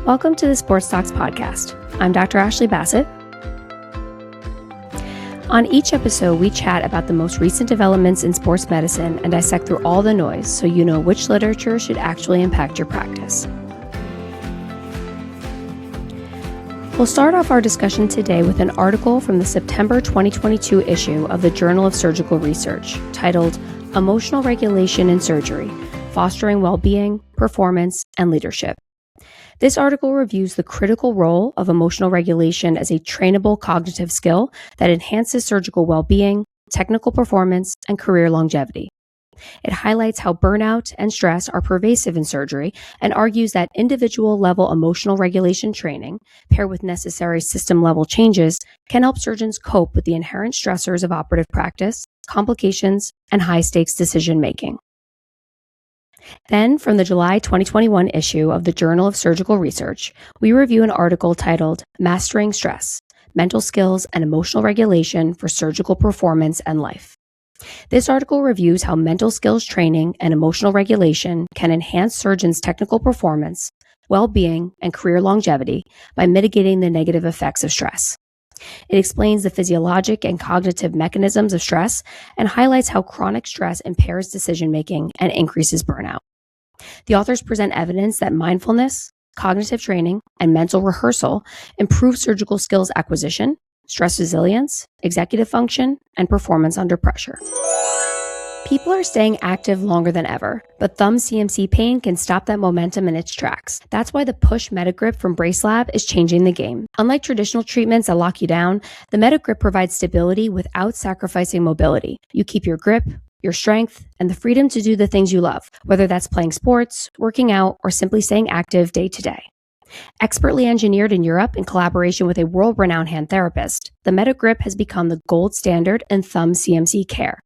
Welcome to the Sports Talks podcast. I'm Dr. Ashley Bassett. On each episode, we chat about the most recent developments in sports medicine and dissect through all the noise so you know which literature should actually impact your practice. We'll start off our discussion today with an article from the September 2022 issue of the Journal of Surgical Research titled Emotional Regulation in Surgery: Fostering Well-Being, Performance, and Leadership. This article reviews the critical role of emotional regulation as a trainable cognitive skill that enhances surgical well-being, technical performance, and career longevity. It highlights how burnout and stress are pervasive in surgery and argues that individual-level emotional regulation training, paired with necessary system-level changes, can help surgeons cope with the inherent stressors of operative practice, complications, and high-stakes decision-making. Then, from the July 2021 issue of the Journal of Surgical Research, we review an article titled Mastering Stress: Mental Skills and Emotional Regulation for Surgical Performance and Life. This article reviews how mental skills training and emotional regulation can enhance surgeons' technical performance, well-being, and career longevity by mitigating the negative effects of stress. It explains the physiologic and cognitive mechanisms of stress and highlights how chronic stress impairs decision-making and increases burnout. The authors present evidence that mindfulness, cognitive training, and mental rehearsal improve surgical skills acquisition, stress resilience, executive function, and performance under pressure. People are staying active longer than ever, but thumb CMC pain can stop that momentum in its tracks. That's why the Push MetaGrip from Bracelab is changing the game. Unlike traditional treatments that lock you down, the MetaGrip provides stability without sacrificing mobility. You keep your grip, your strength, and the freedom to do the things you love, whether that's playing sports, working out, or simply staying active day to day. Expertly engineered in Europe in collaboration with a world-renowned hand therapist, the MetaGrip has become the gold standard in thumb CMC care,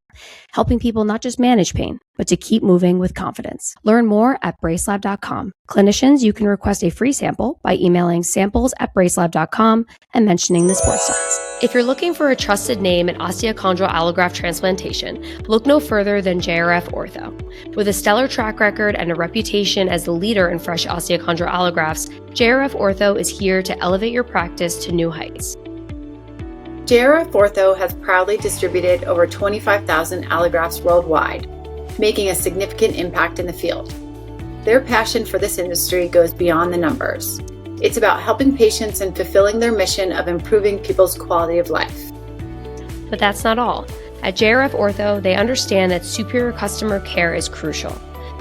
helping people not just manage pain, but to keep moving with confidence. Learn more at bracelab.com. Clinicians, you can request a free sample by emailing samples@bracelab.com and mentioning the Sports Talks. If you're looking for a trusted name in osteochondral allograft transplantation, look no further than JRF Ortho. With a stellar track record and a reputation as the leader in fresh osteochondral allografts, JRF Ortho is here to elevate your practice to new heights. JRF Ortho has proudly distributed over 25,000 allografts worldwide, making a significant impact in the field. Their passion for this industry goes beyond the numbers. It's about helping patients and fulfilling their mission of improving people's quality of life. But that's not all. At JRF Ortho, they understand that superior customer care is crucial.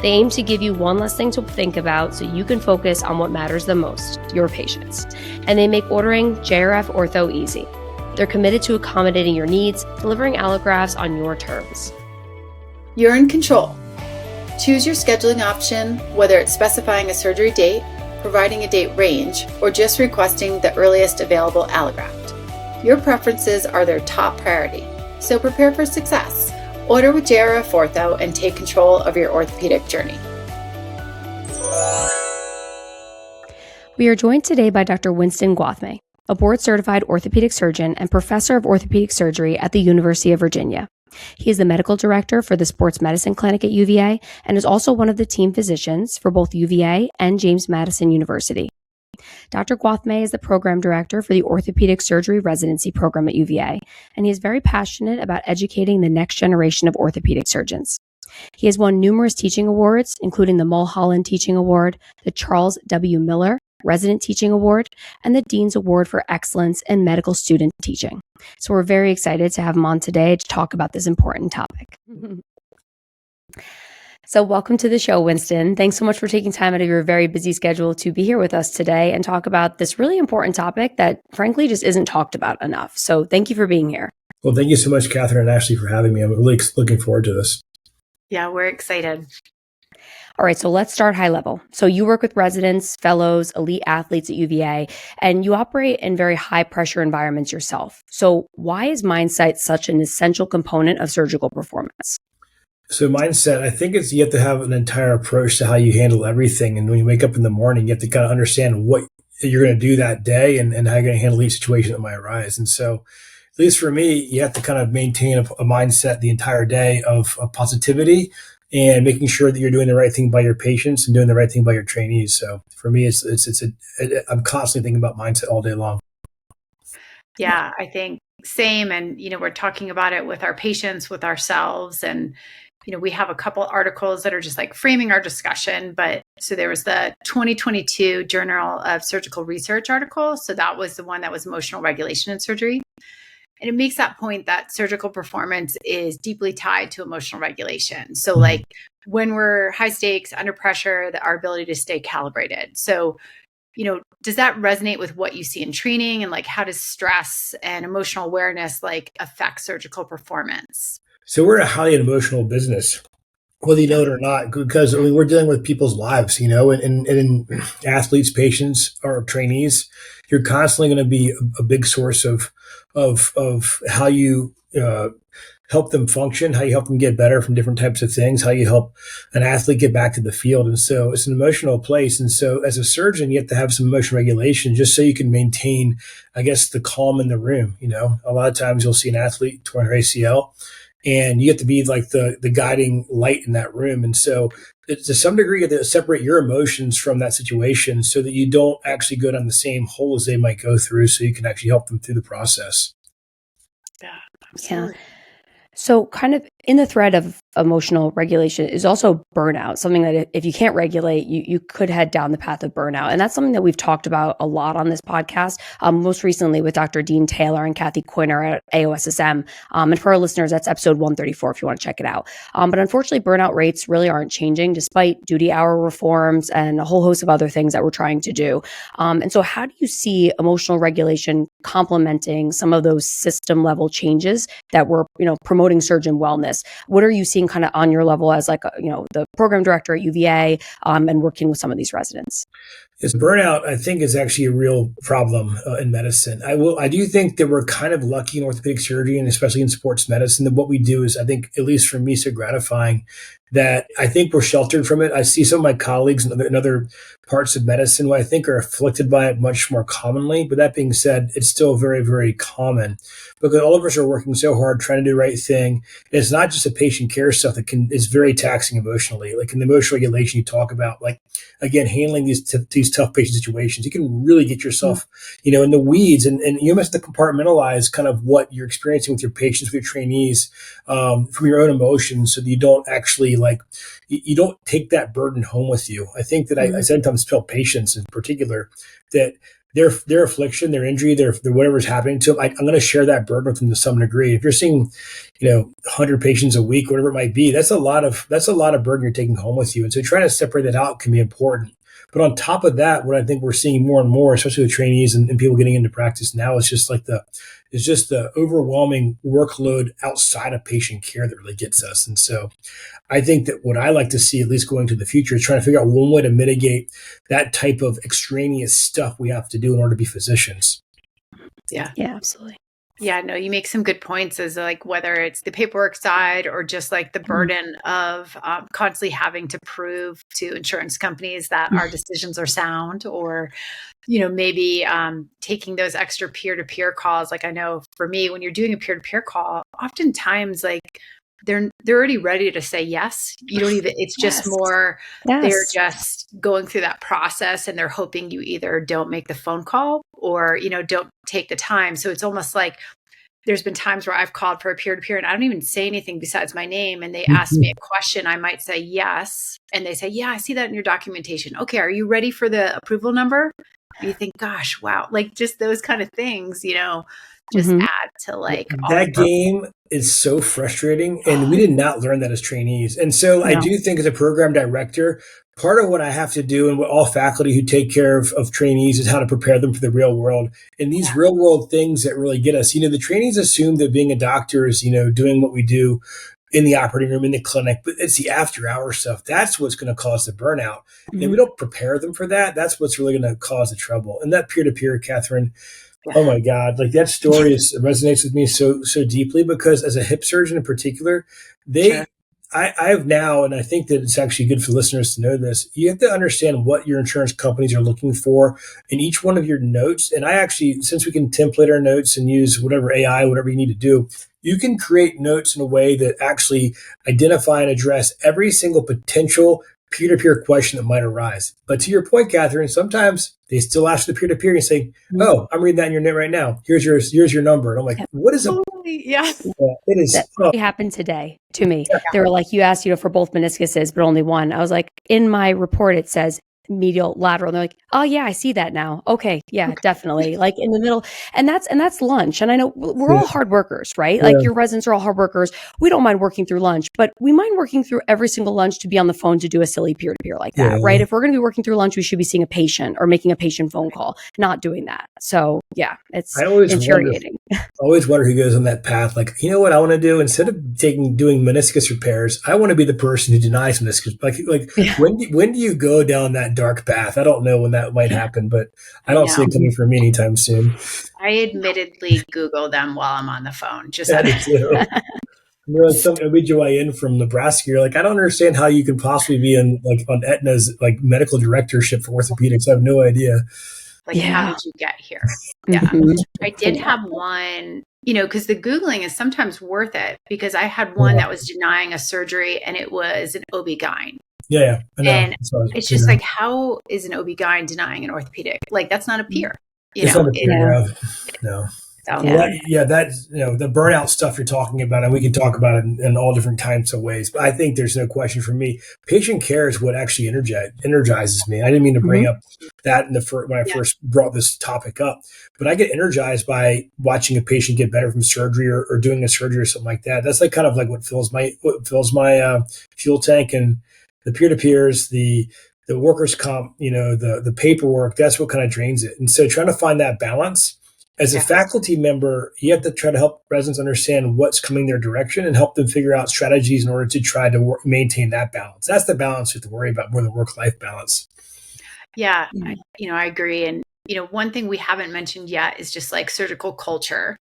They aim to give you one less thing to think about so you can focus on what matters the most, your patients. And they make ordering JRF Ortho easy. They're committed to accommodating your needs, delivering allografts on your terms. You're in control. Choose your scheduling option, whether it's specifying a surgery date, providing a date range, or just requesting the earliest available allograft. Your preferences are their top priority, so prepare for success. Order with JRF Ortho and take control of your orthopedic journey. We are joined today by Dr. Winston Gwathmey, a board-certified orthopedic surgeon and professor of orthopedic surgery at the University of Virginia. He is the medical director for the Sports Medicine Clinic at UVA and is also one of the team physicians for both UVA and James Madison University. Dr. Gwathmey is the program director for the Orthopedic Surgery Residency Program at UVA, and he is very passionate about educating the next generation of orthopedic surgeons. He has won numerous teaching awards, including the Mulholland Teaching Award, the Charles W. Miller Resident Teaching Award, and the Dean's Award for Excellence in Medical Student Teaching. So we're very excited to have him on today to talk about this important topic. So welcome to the show, Winston. Thanks so much for taking time out of your very busy schedule to be here with us today and talk about this really important topic that frankly just isn't talked about enough. So thank you for being here. Well, thank you so much, Catherine and Ashley, for having me. I'm really looking forward to this. Yeah, we're excited. All right, so let's start high level. So you work with residents, fellows, elite athletes at UVA, and you operate in very high pressure environments yourself. So why is mindset such an essential component of surgical performance? So mindset, I think you have to have an entire approach to how you handle everything. And when you wake up in the morning, you have to kind of understand what you're going to do that day and how you're going to handle each situation that might arise. And so at least for me, you have to kind of maintain a mindset the entire day of positivity and making sure that you're doing the right thing by your patients and doing the right thing by your trainees. So for me, I'm constantly thinking about mindset all day long. Yeah, I think same. And, we're talking about it with our patients, with ourselves. And, we have a couple articles that are just like framing our discussion. But so there was the 2022 Journal of Surgical Research article. So that was the one that was emotional regulation in surgery. And it makes that point that surgical performance is deeply tied to emotional regulation. So like when we're high stakes, under pressure, our ability to stay calibrated. So, does that resonate with what you see in training, and like how does stress and emotional awareness like affect surgical performance? So we're a highly emotional business, whether you know it or not, because we're dealing with people's lives, and athletes, patients, or trainees. You're constantly going to be a big source of how you help them function, how you help them get better from different types of things, how you help an athlete get back to the field. And so it's an emotional place. And so as a surgeon, you have to have some emotional regulation just so you can maintain, I guess, the calm in the room. A lot of times you'll see an athlete torn her ACL, and you have to be like the guiding light in that room. And so to some degree, you have to separate your emotions from that situation so that you don't actually go down the same hole as they might go through, so you can actually help them through the process. Yeah, absolutely. Yeah. So kind of in the thread of emotional regulation is also burnout, something that if you can't regulate, you could head down the path of burnout. And that's something that we've talked about a lot on this podcast, most recently with Dr. Dean Taylor and Kathy Coiner at AOSSM. And for our listeners, that's episode 134 if you want to check it out. But unfortunately, burnout rates really aren't changing despite duty hour reforms and a whole host of other things that we're trying to do. And so how do you see emotional regulation complementing some of those system level changes that we're promoting surgeon wellness? What are you seeing kind of on your level as like, the program director at UVA and working with some of these residents? Yes, burnout, I think, is actually a real problem in medicine. I do think that we're kind of lucky in orthopedic surgery and especially in sports medicine that what we do is, I think, at least for me, so gratifying that I think we're sheltered from it. I see some of my colleagues in other parts of medicine who I think are afflicted by it much more commonly. But that being said, it's still very, very common because all of us are working so hard trying to do the right thing. And it's not just the patient care stuff that is very taxing emotionally. Like in the emotional regulation you talk about, like, again, handling these tough patient situations, you can really get yourself, in the weeds, and you must have to compartmentalize kind of what you're experiencing with your patients, with your trainees, from your own emotions, so that you don't actually you don't take that burden home with you. I think that I sometimes tell patients in particular that their affliction, their injury, their whatever's happening to them, I'm going to share that burden with them to some degree. If you're seeing, 100 patients a week, whatever it might be, that's a lot of burden you're taking home with you. And so trying to separate that out can be important. But on top of that, what I think we're seeing more and more, especially with trainees and people getting into practice now, is just the overwhelming workload outside of patient care that really gets us. And so I think that what I like to see, at least going to the future, is trying to figure out one way to mitigate that type of extraneous stuff we have to do in order to be physicians. Yeah. Yeah, absolutely. Yeah, no, you make some good points as like whether it's the paperwork side or just like the burden of constantly having to prove to insurance companies that our decisions are sound, or, maybe taking those extra peer-to-peer calls. Like I know for me, when you're doing a peer-to-peer call, oftentimes like they're already ready to say yes. You don't even, it's just more, they're just going through that process and they're hoping you either don't make the phone call or, don't take the time. So it's almost like there's been times where I've called for a peer-to-peer and I don't even say anything besides my name. And they ask me a question. I might say yes. And they say, yeah, I see that in your documentation. Okay. Are you ready for the approval number? And you think, gosh, wow. Like just those kind of things, just add to like that game is so frustrating, and we did not learn that as trainees. And so I do think as a program director, part of what I have to do and what all faculty who take care of trainees is how to prepare them for the real world and these real world things that really get us. The trainees assume that being a doctor is, doing what we do in the operating room, in the clinic, but it's the after hour stuff. That's what's going to cause the burnout. And if we don't prepare them for that, that's what's really going to cause the trouble. And that peer-to-peer, Catherine, oh my God, like that story resonates with me so deeply because as a hip surgeon in particular, I have now, and I think that it's actually good for listeners to know this, you have to understand what your insurance companies are looking for in each one of your notes. And I actually, since we can template our notes and use whatever AI, whatever you need to do, you can create notes in a way that actually identify and address every single potential peer-to-peer question that might arise. But to your point, Catherine, sometimes they still ask the peer-to-peer and say, "Oh, I'm reading that in your note right now. Here's your number." And I'm like, "What is a?" Totally. Yeah. It is. That happened today to me. They were like, you asked, for both meniscuses, but only one. I was like, in my report, it says medial lateral. And they're like, oh yeah, I see that now. Okay. Yeah, definitely. Like in the middle. And that's lunch. And I know we're all hard workers, right? Like your residents are all hard workers. We don't mind working through lunch, but we mind working through every single lunch to be on the phone to do a silly peer-to-peer like that, right? If we're going to be working through lunch, we should be seeing a patient or making a patient phone call, not doing that. So yeah, it's infuriating. I always wonder who goes on that path. Like, you know what I want to do? Instead of doing meniscus repairs, I want to be the person who denies meniscus. When do you go down that dark path? I don't know when that might happen, but I don't see it coming for me anytime soon. I admittedly Google them while I'm on the phone. Just You're like some OBGYN from Nebraska. You're like, I don't understand how you can possibly be on Aetna's medical directorship for orthopedics. I have no idea. How did you get here? Yeah. I did have one, because the Googling is sometimes worth it, because I had one that was denying a surgery and it was an OB-GYN. Yeah. I know. And it's just how is an OB-GYN denying an orthopedic? That's not a peer. It's not a peer. No. So, that's the burnout stuff you're talking about, and we can talk about it in all different types of ways. But I think there's no question for me, patient care is what actually energizes me. I didn't mean to bring up that when I first brought this topic up, but I get energized by watching a patient get better from surgery or doing a surgery or something like that. That's what fills my fuel tank, and the peer-to-peers, the workers' comp, the paperwork. That's what kind of drains it. And so trying to find that balance. As a faculty member, you have to try to help residents understand what's coming their direction and help them figure out strategies in order to try to maintain that balance. That's the balance you have to worry about more than work-life balance. Yeah, I agree. And, one thing we haven't mentioned yet is just surgical culture.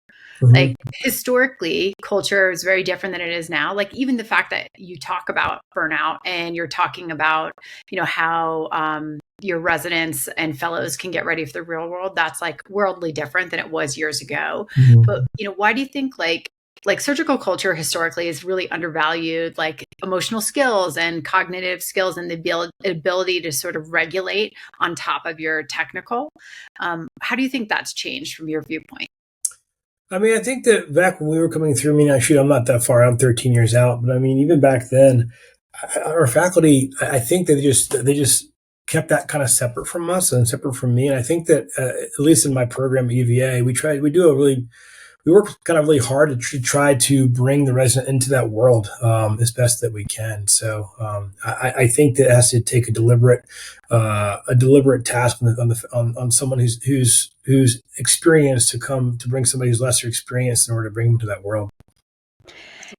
Historically, culture is very different than it is now. Even the fact that you talk about burnout and you're talking about, how your residents and fellows can get ready for the real world, that's worldly different than it was years ago. But, why do you think surgical culture historically is really undervalued, emotional skills and cognitive skills and the ability to sort of regulate on top of your technical? How do you think that's changed from your viewpoint? I mean, I think that back when we were coming through, I'm not that far. I'm 13 years out, but even back then, our faculty, I think that they just kept that kind of separate from us and separate from me. And I think that at least in my program at UVA, we work kind of really hard to try to bring the resident into that world as best that we can. So I think that it has to take a deliberate task on someone who's experienced to bring somebody who's lesser experienced in order to bring them to that world.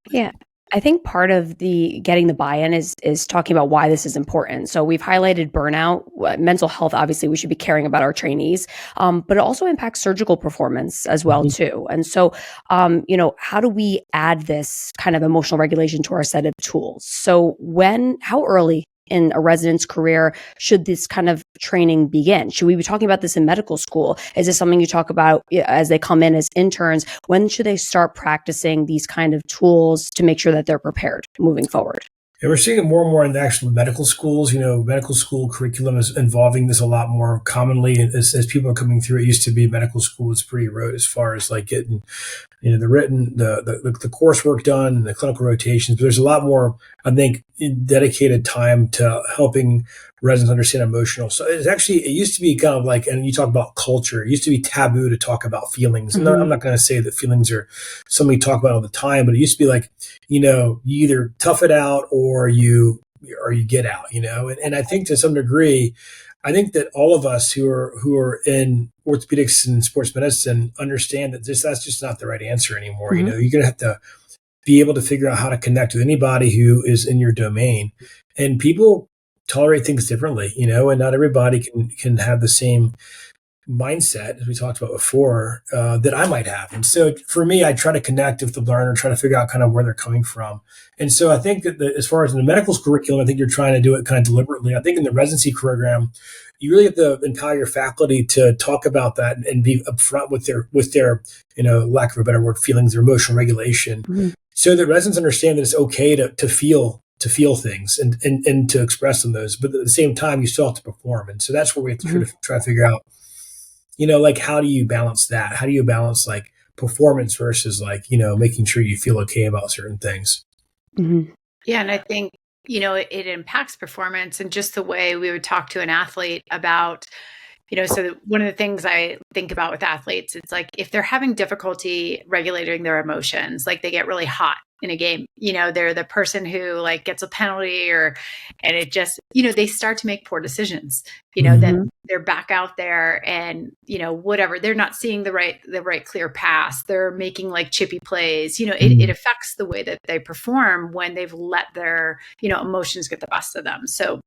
Yeah. I think part of getting the buy-in is talking about why this is important. So we've highlighted burnout, mental health. Obviously, we should be caring about our trainees, but it also impacts surgical performance as well too. And so, how do we add this kind of emotional regulation to our set of tools? So how early in a resident's career should this kind of training begin? Should we be talking about this in medical school? Is this something you talk about as they come in as interns? When should they start practicing these kind of tools to make sure that they're prepared moving forward? Yeah, we're seeing it more and more in the actual medical schools. Medical school curriculum is involving this a lot more commonly as people are coming through. It used to be medical school was pretty rote as far as getting, the written, the coursework done, the clinical rotations. But there's a lot more, I think, dedicated time to helping residents understand emotional. So it used to be kind of and you talk about culture. It used to be taboo to talk about feelings. And I'm not going to say that feelings are something you talk about all the time, but it used to be you either tough it out or you get out, and I think to some degree, I think that all of us who are in orthopedics and sports medicine understand that that's just not the right answer anymore. You're going to have to be able to figure out how to connect with anybody who is in your domain, and people tolerate things differently, and not everybody can have the same mindset, as we talked about before, that I might have. And so for me, I try to connect with the learner, try to figure out kind of where they're coming from. And so I think that as far as in the medical curriculum, I think you're trying to do it kind of deliberately. I think in the residency program, you really have to empower your faculty to talk about that and be upfront with their, lack of a better word, feelings, their emotional regulation, so that residents understand that it's okay to feel things and to express them those, but at the same time, you still have to perform. And so that's where we have to try to figure out, like, how do you balance that? How do you balance like performance versus like, making sure you feel okay about certain things? Yeah. And I think, it impacts performance and just the way we would talk to an athlete about, so one of the things I think about with athletes, it's like if they're having difficulty regulating their emotions, like they get really hot in a game, they're the person who like gets a penalty and it just, they start to make poor decisions, then they're back out there and, whatever, they're not seeing the right clear pass. They're making like chippy plays, it affects the way that they perform when they've let their, emotions get the best of them. So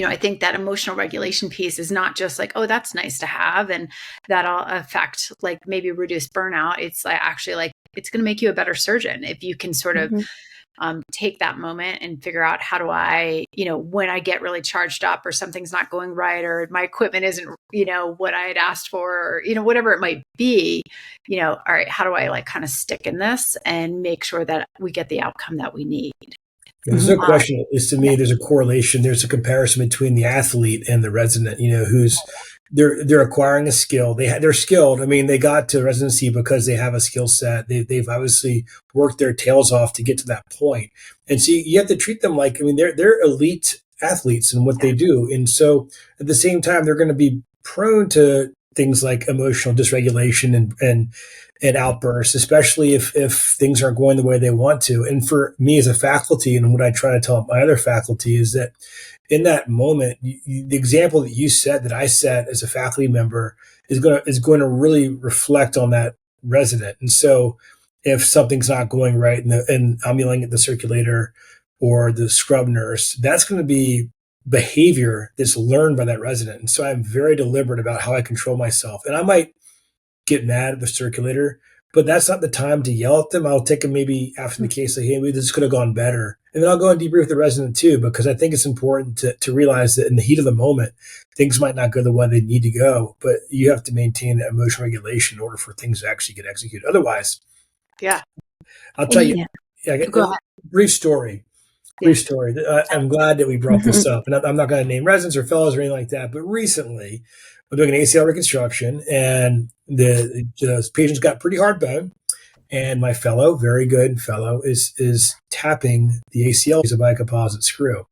I think that emotional regulation piece is not just like, oh, that's nice to have, and that'll affect like maybe reduce burnout. It's like actually like it's going to make you a better surgeon if you can sort of take that moment and figure out how do I, when I get really charged up or something's not going right or my equipment isn't, what I had asked for, or, whatever it might be, all right, how do I like kind of stick in this and make sure that we get the outcome that we need? There's no question, at least to me, there's a correlation. There's a comparison between the athlete and the resident, who's they're acquiring a skill. They're skilled. I mean, they got to residency because they have a skill set. They've obviously worked their tails off to get to that point. And so you have to treat them like, they're elite athletes in what they do. And so at the same time, they're going to be prone to things like emotional dysregulation and outbursts, especially if things aren't going the way they want to. And for me as a faculty, and what I try to tell my other faculty is that in that moment, the example that you set, that I set as a faculty member, is going to really reflect on that resident. And so if something's not going right and I'm yelling at the circulator or the scrub nurse, that's going to be behavior that's learned by that resident. And so I'm very deliberate about how I control myself. And I might get mad at the circulator, but that's not the time to yell at them. I'll take them maybe after the case, like, hey, maybe this could have gone better. And then I'll go and debrief the resident too, because I think it's important to realize that in the heat of the moment, things might not go the way they need to go, but you have to maintain that emotional regulation in order for things to actually get executed. Otherwise, I'll tell you, Go ahead. Brief story. I'm glad that we brought this up, and I'm not going to name residents or fellows or anything like that. But recently, I'm doing an ACL reconstruction, and the patient's got pretty hard bone, and my fellow, very good fellow, is tapping the ACL with a bicomposite screw,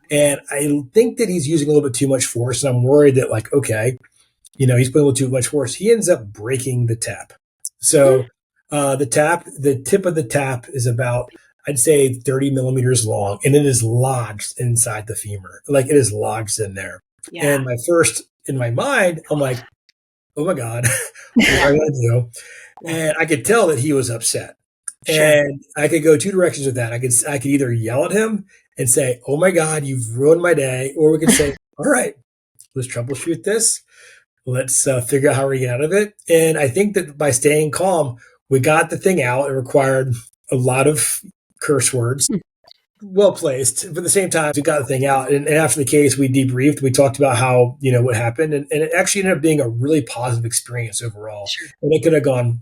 and I think that he's using a little bit too much force, and I'm worried that like, okay, he's putting a little too much force. He ends up breaking the tap. So the tip of the tap is about, I'd say, 30 millimeters long, and it is lodged inside the femur. Like it is lodged in there. Yeah. And in my mind, I'm like, oh my God, what am I going to do? And I could tell that he was upset. Sure. And I could go two directions with that. I could either yell at him and say, oh my God, you've ruined my day. Or we could say, all right, let's troubleshoot this. Let's figure out how we get out of it. And I think that by staying calm, we got the thing out. It required a lot of curse words, well placed. But at the same time, we got the thing out. And after the case, we debriefed. We talked about how, what happened. And it actually ended up being a really positive experience overall. Sure. And it could have gone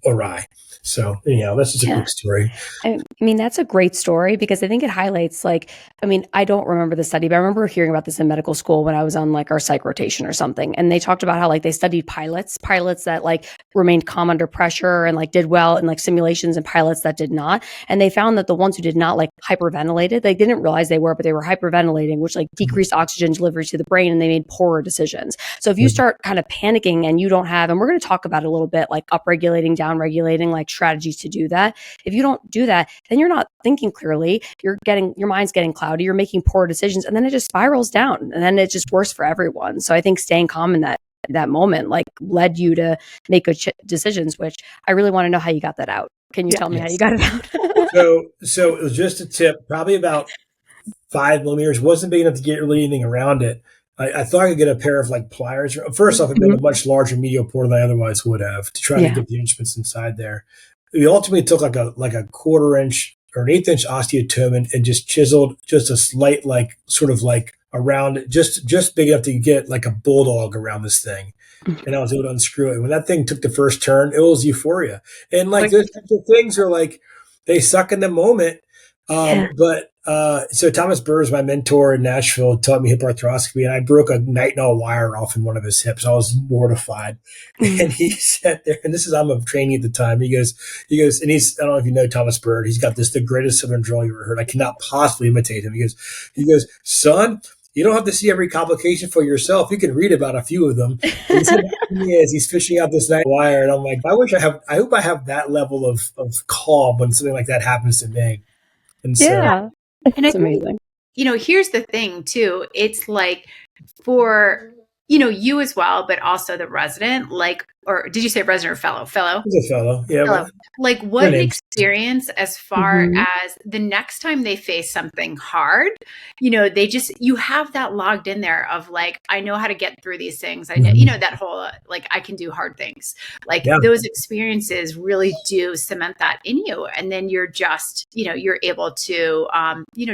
awry. So, that's just a quick story. I mean, that's a great story because I think it highlights I don't remember the study, but I remember hearing about this in medical school when I was on like our psych rotation or something. And they talked about how like they studied pilots that like remained calm under pressure and like did well in like simulations, and pilots that did not. And they found that the ones who did not like hyperventilated, they didn't realize they were, but they were hyperventilating, which like decreased oxygen delivery to the brain, and they made poorer decisions. So if you start kind of panicking and you don't have, and we're going to talk about it a little bit, like upregulating, downregulating, like strategies to do that. If you don't do that, then you're not thinking clearly. Your mind's getting cloudy. You're making poor decisions, and then it just spirals down, and then it's just worse for everyone. So I think staying calm in that moment like led you to make good decisions, which I really want to know how you got that out. Can you tell me how you got it out? So it was just a tip, probably about 5 millimeters. Wasn't big enough to get really anything around it. I thought I could get a pair of like pliers. First off, I built a much larger medial port than I otherwise would have to try to get the instruments inside there. We ultimately took like a quarter inch or an eighth inch osteotomy and just chiseled just a slight like sort of like around just big enough to get like a bulldog around this thing. And I was able to unscrew it. When that thing took the first turn, it was euphoria. And like those types of things are like they suck in the moment. But so Thomas Burr is my mentor in Nashville, taught me hip arthroscopy, and I broke a nitinol wire off in one of his hips. I was mortified. And he sat there, and this is, I'm a trainee at the time. He goes, and he's, I don't know if you know Thomas Burr. He's got the greatest Southern drawl you ever heard. I cannot possibly imitate him. He goes, son, you don't have to see every complication for yourself. You can read about a few of them. He's fishing out this night wire. And I'm like, I hope I have that level of calm when something like that happens to me. And so, it's amazing. Here's the thing too. It's like for, you as well, but also the resident, like, or did you say resident or fellow? Fellow? He's a fellow. Yeah. Fellow. Like what an experience as far as the next time they face something hard, you have that logged in there of like, I know how to get through these things. I know, that whole, like, I can do hard things. Like those experiences really do cement that in you. And then you're just, you're able to,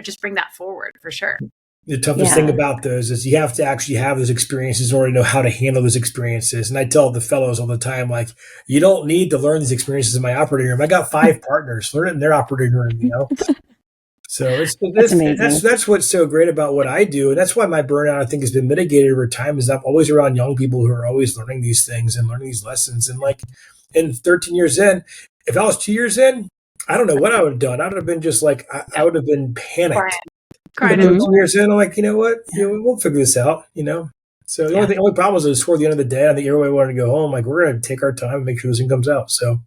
just bring that forward for sure. The toughest thing about those is you have to actually have those experiences in order to know how to handle those experiences. And I tell the fellows all the time, like, you don't need to learn these experiences in my operating room. I got 5 partners. Learn it in their operating room, So that's what's so great about what I do. And that's why my burnout, I think, has been mitigated over time is I'm always around young people who are always learning these things and learning these lessons. And like in 13 years in, if I was 2 years in, I don't know what I would have done. I would have been just like, I would have been panicked. But 2 years in, I'm like, you know what? We'll figure this out, So the only problem is toward the end of the day, I think everybody wanted to go home. Like, we're going to take our time and make sure this thing comes out. So,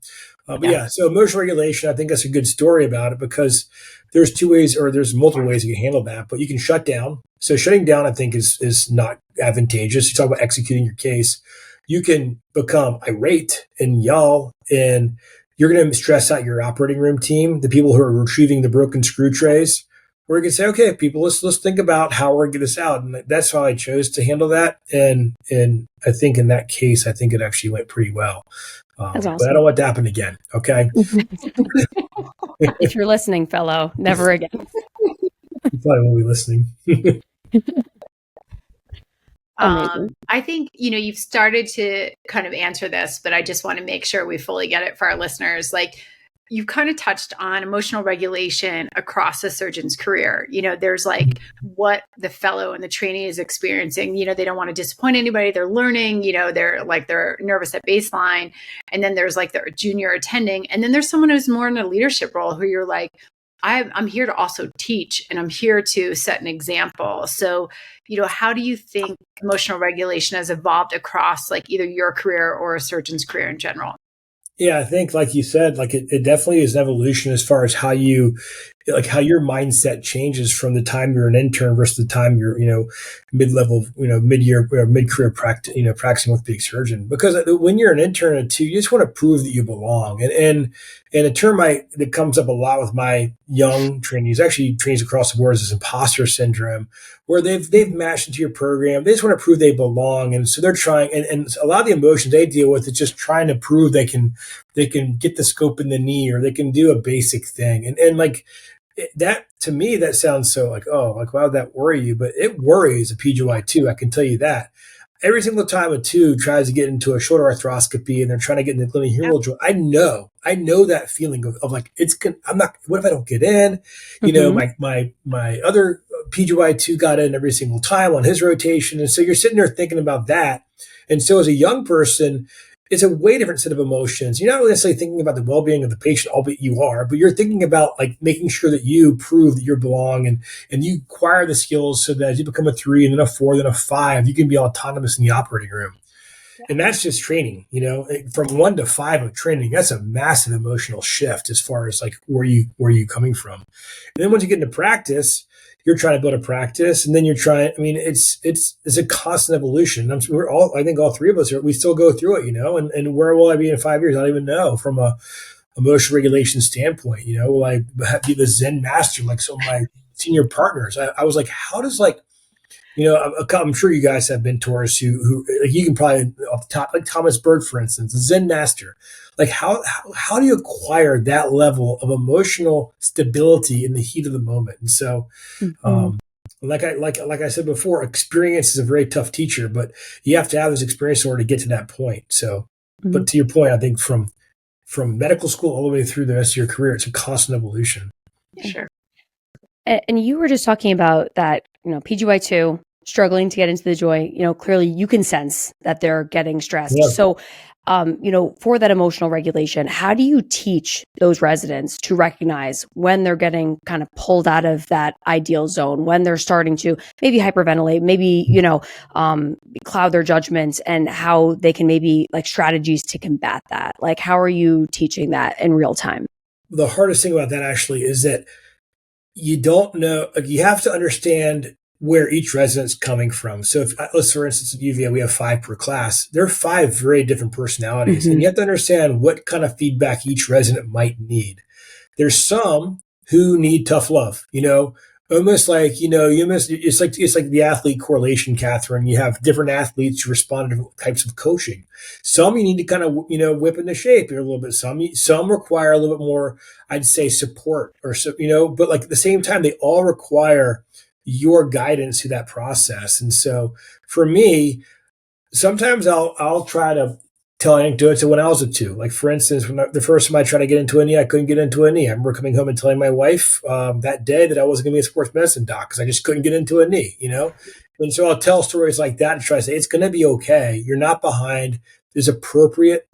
so emotional regulation, I think that's a good story about it because there's 2 ways or there's multiple ways you can handle that, but you can shut down. So shutting down, I think, is not advantageous. You talk about executing your case. You can become irate and yell, and you're going to stress out your operating room team, the people who are retrieving the broken screw trays. Where you can say, okay, people, let's think about how we're going to get this out. And that's how I chose to handle that. And I think in that case, I think it actually went pretty well. That's awesome. But I don't want to happen again. Okay. If you're listening, fellow, never again. You probably won't be listening. I think, you've started to kind of answer this, but I just want to make sure we fully get it for our listeners. Like, you've kind of touched on emotional regulation across a surgeon's career. There's like what the fellow and the trainee is experiencing. They don't want to disappoint anybody. They're learning, they're nervous at baseline. And then there's like the junior attending. And then there's someone who's more in a leadership role who you're like, I'm here to also teach and I'm here to set an example. So, how do you think emotional regulation has evolved across like either your career or a surgeon's career in general? Yeah, I think, like you said, like it definitely is an evolution as far as how your mindset changes from the time you're an intern versus the time you're, mid-level, mid-year or mid-career practicing orthopedic surgeon. Because when you're an intern at 2, you just want to prove that you belong. And a term that comes up a lot with my young trainees, actually trainees across the board, is this imposter syndrome, where they've matched into your program. They just want to prove they belong. And so they're trying, and a lot of the emotions they deal with is just trying to prove they can get the scope in the knee or they can do a basic thing. And like that, to me, that sounds so like, oh, like, why would that worry you? But it worries a PGY2. I can tell you that. Every single time a 2 tries to get into a shoulder arthroscopy and they're trying to get into the gluteal joint, I know that feeling of like, what if I don't get in? My other PGY2 got in every single time on his rotation. And so you're sitting there thinking about that. And so as a young person, it's a way different set of emotions. You're not necessarily thinking about the well-being of the patient, albeit you are, but you're thinking about like making sure that you prove that you belong and you acquire the skills so that as you become a 3 and then a 4, then a 5, you can be autonomous in the operating room. Yeah. And that's just training, from 1 to 5 of training. That's a massive emotional shift as far as like where you coming from. And then once you get into practice, you're trying to build a practice, and then you're trying. I mean, it's a constant evolution. I think all 3 of us we still go through it, And where will I be in 5 years? I don't even know from a emotional regulation standpoint. Will I be the Zen master like some of my senior partners? I was like, how does like I'm sure you guys have mentors who like you can probably off the top, like Thomas Bird, for instance, Zen master. Like how do you acquire that level of emotional stability in the heat of the moment? And so, Mhm. um, like I said before, experience is a very tough teacher, but you have to have this experience in order to get to that point. So, Mhm. but to your point, I think from medical school all the way through the rest of your career, it's a constant evolution. Sure. And you were just talking about that, PGY2 struggling to get into the joint, clearly you can sense that they're getting stressed. Yeah. So, for that emotional regulation, how do you teach those residents to recognize when they're getting kind of pulled out of that ideal zone, when they're starting to maybe hyperventilate, maybe, cloud their judgments, and how they can maybe like strategies to combat that? Like, how are you teaching that in real time? The hardest thing about that actually is that you don't know, like, you have to understand where each resident's coming from. So if let's, for instance, at UVA, we have 5 per class. There are 5 very different personalities, and Mm-hmm. you have to understand what kind of feedback each resident might need. There's some who need tough love, almost like, it's like the athlete correlation, Catherine. You have different athletes who respond to different types of coaching. Some you need to kind of, whip into shape here a little bit. Some require a little bit more, I'd say, support or so, but like at the same time, they all require your guidance through that process. And so for me, sometimes I'll try to tell anecdotes of when I was a 2. Like, for instance, the first time I tried to get into a knee, I couldn't get into a knee. I remember coming home and telling my wife that day that I wasn't going to be a sports medicine doc because I just couldn't get into a knee. And so I'll tell stories like that and try to say it's going to be okay. You're not behind. It's appropriate.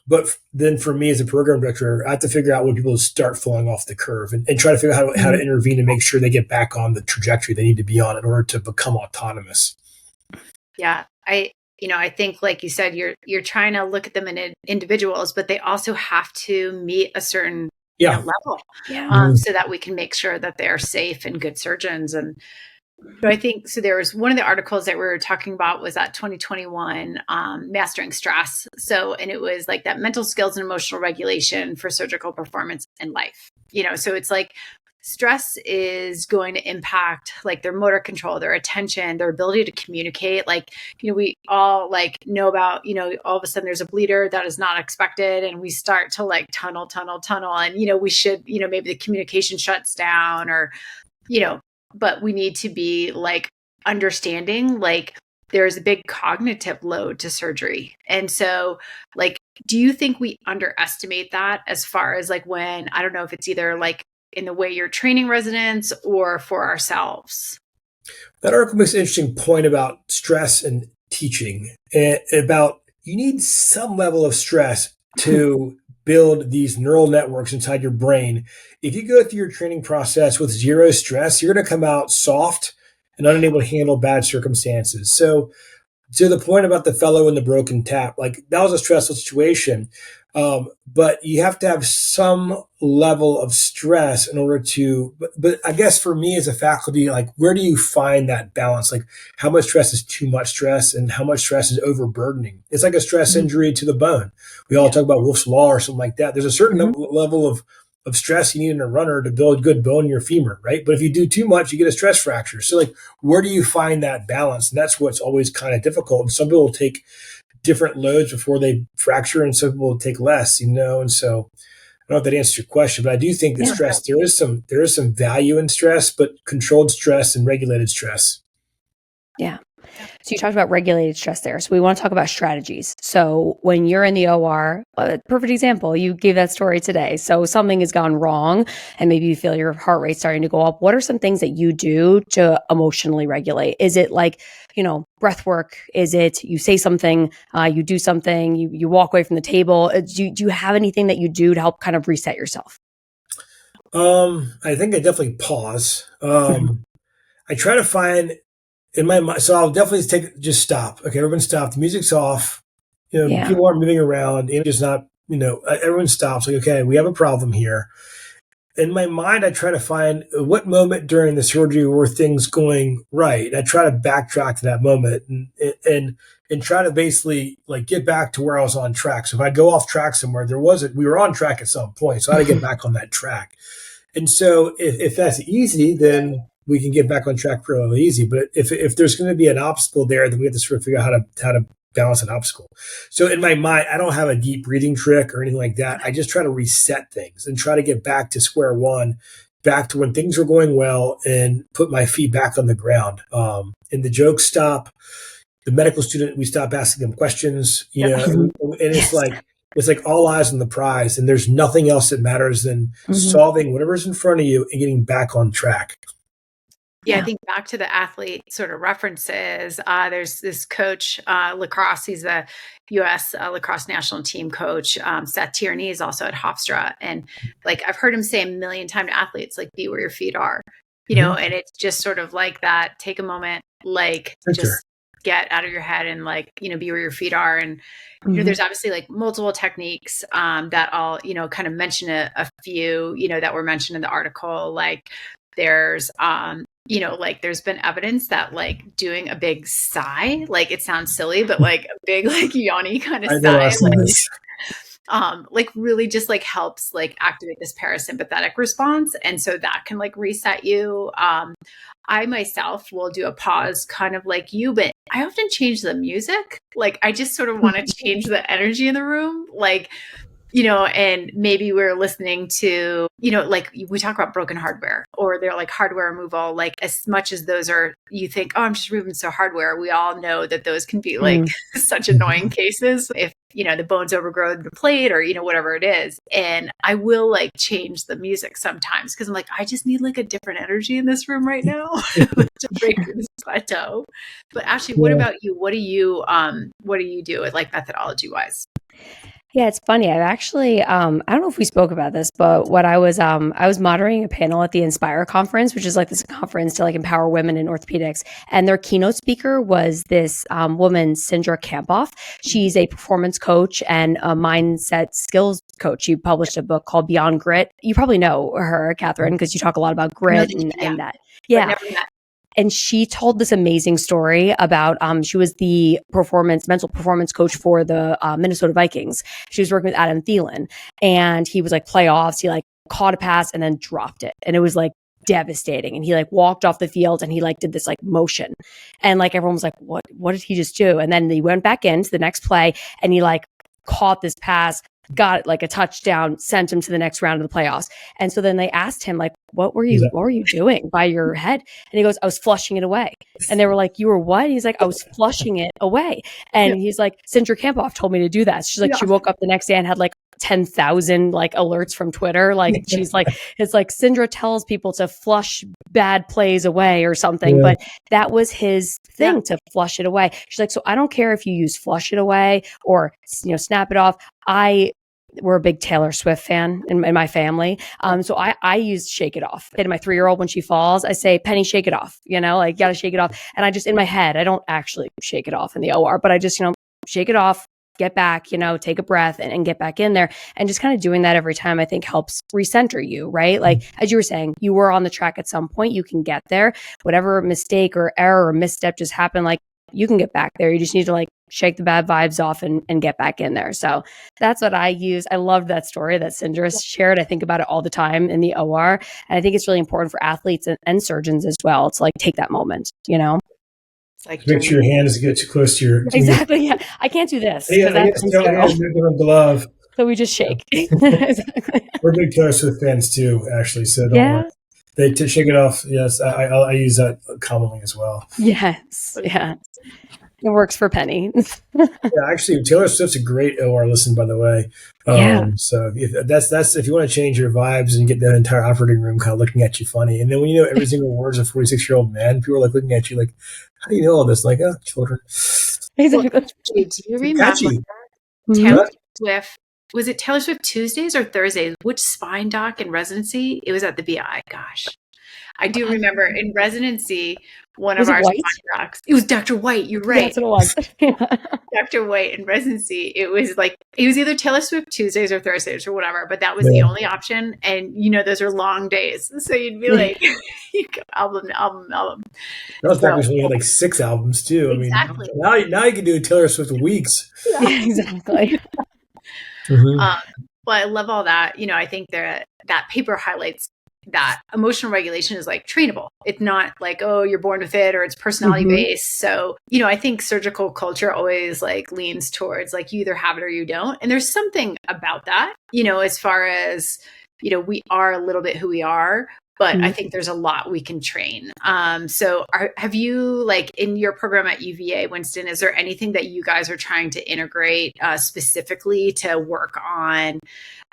But then for me as a program director, I have to figure out when people start falling off the curve and try to figure out how to intervene and make sure they get back on the trajectory they need to be on in order to become autonomous. Yeah. I think, like you said, you're trying to look at them in individuals, but they also have to meet a certain Yeah. level, Yeah. so that we can make sure that they're safe and good surgeons. And so I think, so there was one of the articles that we were talking about was that 2021 Mastering Stress. So, and it was like that mental skills and emotional regulation for surgical performance in life. So it's like stress is going to impact like their motor control, their attention, their ability to communicate. Like, we all like know about, all of a sudden there's a bleeder that is not expected and we start to like tunnel. And, we should, maybe the communication shuts down or, but we need to be like understanding, like there's a big cognitive load to surgery. And so like, do you think we underestimate that as far as like when, I don't know if it's either like in the way you're training residents or for ourselves? That article makes an interesting point about stress and teaching, and about you need some level of stress to build these neural networks inside your brain. If you go through your training process with zero stress, you're going to come out soft and unable to handle bad circumstances. So, to the point about the fellow in the broken tap, like that was a stressful situation. But you have to have some level of stress in order to, but I guess for me as a faculty, like where do you find that balance? Like how much stress is too much stress and how much stress is overburdening? It's like a stress injury to the bone. We all talk about Wolf's Law or something like that. There's a certain level of stress you need in a runner to build good bone in your femur, right? But if you do too much, you get a stress fracture. So like, where do you find that balance? And that's what's always kind of difficult. And some people will take different loads before they fracture, and some people will take less, And so I don't know if that answers your question, but I do think that stress, there is some value in stress, but controlled stress and regulated stress. Yeah. So you talked about regulated stress there. So we want to talk about strategies. So when you're in the OR, a perfect example, you gave that story today. So something has gone wrong and maybe you feel your heart rate starting to go up. What are some things that you do to emotionally regulate? Is it like, breath work? Is it you say something, you do something, you walk away from the table? Do you have anything that you do to help kind of reset yourself? I think I definitely pause. I try to find in my mind, so I'll definitely just stop. Okay, everyone stop. The music's off. People aren't moving around. Just not, everyone stops. Like, okay, we have a problem here. In my mind, I try to find what moment during the surgery were things going right. I try to backtrack to that moment and try to basically like get back to where I was on track. So if I go off track somewhere, we were on track at some point. So I had to get back on that track. And so if that's easy, then we can get back on track real easy. But if there's going to be an obstacle there, then we have to sort of figure out how to balance an obstacle. So in my mind, I don't have a deep breathing trick or anything like that. I just try to reset things and try to get back to square one, back to when things were going well, and put my feet back on the ground. And the jokes stop. The medical student, we stop asking them questions, and it's like all eyes on the prize, and there's nothing else that matters than solving whatever's in front of you and getting back on track. Yeah, I think back to the athlete sort of references, there's this coach, lacrosse, he's the U.S. Lacrosse national team coach. Seth Tierney is also at Hofstra. And like, I've heard him say a million times to athletes, like, be where your feet are, and it's just sort of like that, take a moment, like, just get out of your head and like, be where your feet are. And, there's obviously like multiple techniques that I'll, kind of mention a few, that were mentioned in the article. Like there's, like there's been evidence that like doing a big sigh, like it sounds silly, but like a big, like yawny kind of sigh, like really just like helps like activate this parasympathetic response. And so that can like reset you. I myself will do a pause kind of like you, but I often change the music. Like I just sort of want to change the energy in the room. Like, and maybe we're listening to, like we talk about broken hardware or they're like hardware removal, like as much as those are, you think, oh, I'm just removing some hardware. We all know that those can be like such annoying cases if, the bones overgrow the plate or, whatever it is. And I will like change the music sometimes because I'm like, I just need like a different energy in this room right now to break through this plateau. But Ashley, what about you? What do you do with like methodology wise? Yeah, it's funny. I've actually, I don't know if we spoke about this, but what I was moderating a panel at the Inspire conference, which is like this conference to like empower women in orthopedics. And their keynote speaker was this woman, Sindra Kampoff. She's a performance coach and a mindset skills coach. She published a book called Beyond Grit. You probably know her, Catherine, because you talk a lot about grit and that. Yeah. And she told this amazing story about, she was the mental performance coach for the Minnesota Vikings. She was working with Adam Thielen and he was like playoffs. He like caught a pass and then dropped it. And it was like devastating. And he like walked off the field and he like did this like motion and like everyone was like, what did he just do? And then he went back into the next play and he like caught this pass, got like a touchdown, sent him to the next round of the playoffs. And so then they asked him like, what were you doing by your head? And he goes, I was flushing it away. And they were like, you were what? He's like, I was flushing it away. And he's like, Sindra Kampoff told me to do that. She's like, she woke up the next day and had like 10,000 like alerts from Twitter. Like she's like, it's like Sindra tells people to flush bad plays away or something, but that was his thing to flush it away. She's like, so I don't care if you use flush it away or, snap it off. We're a big Taylor Swift fan in my family. So I use shake it off. And my 3-year-old, when she falls, I say, Penny, shake it off, like gotta shake it off. And I just, in my head, I don't actually shake it off in the OR, but I just, shake it off, get back, take a breath and get back in there. And just kind of doing that every time I think helps recenter you, right? Like, as you were saying, you were on the track at some point, you can get there, whatever mistake or error or misstep just happened, like you can get back there. You just need to like shake the bad vibes off and get back in there. So that's what I use. I loved that story that Sindra shared. I think about it all the time in the OR. And I think it's really important for athletes and surgeons as well to like take that moment, It's like make sure your hands get too close to your... Exactly. Yeah. I can't do this. I don't glove. So we just shake. Exactly. We're big Taylor Swift fans too, actually. So don't they shake it off. Yes. I use that commonly as well. Yes. Yeah. It works for Penny. Actually, Taylor Swift's a great OR listen, by the way. So if that's if you want to change your vibes and get that entire operating room kind of looking at you funny, and then when you know every single word is a 46-year-old man, people are like looking at you like, how do you know all this? Like, children. Exactly. Do you remember Taylor Swift? Was it Taylor Swift Tuesdays or Thursdays? Which spine doc in residency? It was at the BI. Gosh, I do remember in residency. One of our spine docs. It was Dr. White. You're right. That's what it was. Dr. White in residency. It was either Taylor Swift Tuesdays or Thursdays or whatever, but that was the only option. And those are long days. So you'd be like, you go album. That was back when we had like 6 albums too. Exactly. I mean, now you can do Taylor Swift weeks. Yeah, exactly. Well, I love all that. I think that paper highlights that emotional regulation is like trainable. It's not like, oh, you're born with it or it's personality based. So, I think surgical culture always like leans towards like you either have it or you don't. And there's something about that, as far as, we are a little bit who we are, but I think there's a lot we can train. So have you, like in your program at UVA, Winston, is there anything that you guys are trying to integrate specifically to work on,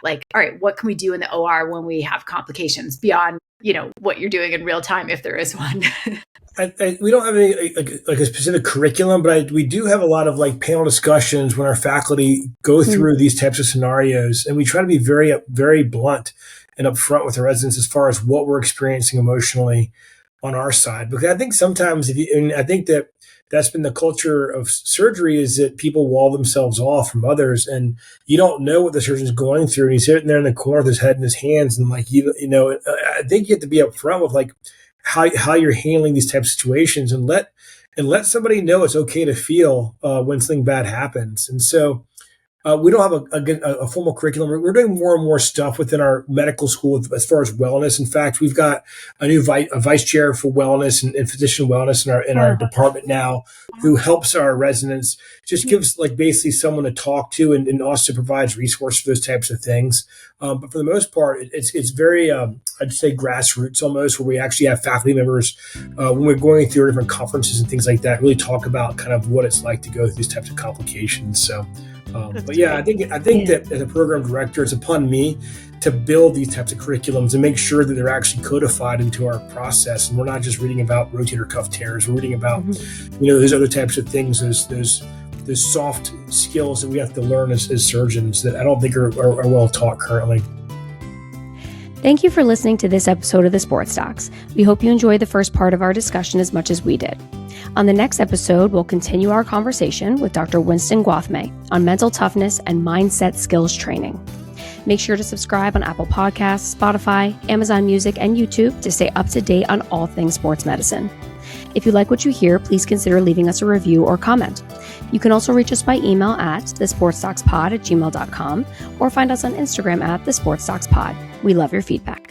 like, all right, what can we do in the OR when we have complications beyond, what you're doing in real time, if there is one? We don't have any like a specific curriculum, but we do have a lot of like panel discussions when our faculty go through these types of scenarios, and we try to be very, very blunt and upfront with the residents as far as what we're experiencing emotionally on our side. Because I think sometimes and I think that's been the culture of surgery, is that people wall themselves off from others, and you don't know what the surgeon's going through, and he's sitting there in the corner with his head in his hands, and like I think you have to be upfront with like how you're handling these types of situations, and let somebody know it's okay to feel when something bad happens. And so we don't have a formal curriculum. We're doing more and more stuff within our medical school as far as wellness. In fact, we've got a new vice chair for wellness and physician wellness in our department now, who helps our residents, just gives like basically someone to talk to, and also provides resources for those types of things. But for the most part, it's very, I'd say grassroots almost, where we actually have faculty members when we're going through different conferences and things like that, really talk about kind of what it's like to go through these types of complications. So. But yeah, I think that as a program director, it's upon me to build these types of curriculums and make sure that they're actually codified into our process. And we're not just reading about rotator cuff tears. We're reading about, those other types of things, those soft skills that we have to learn as surgeons that I don't think are well taught currently. Thank you for listening to this episode of the Sports Docs. We hope you enjoyed the first part of our discussion as much as we did. On the next episode, we'll continue our conversation with Dr. Winston Gwathmey on mental toughness and mindset skills training. Make sure to subscribe on Apple Podcasts, Spotify, Amazon Music, and YouTube to stay up to date on all things sports medicine. If you like what you hear, please consider leaving us a review or comment. You can also reach us by email at thesportsdocspod@gmail.com or find us on Instagram at thesportsdocspod. We love your feedback.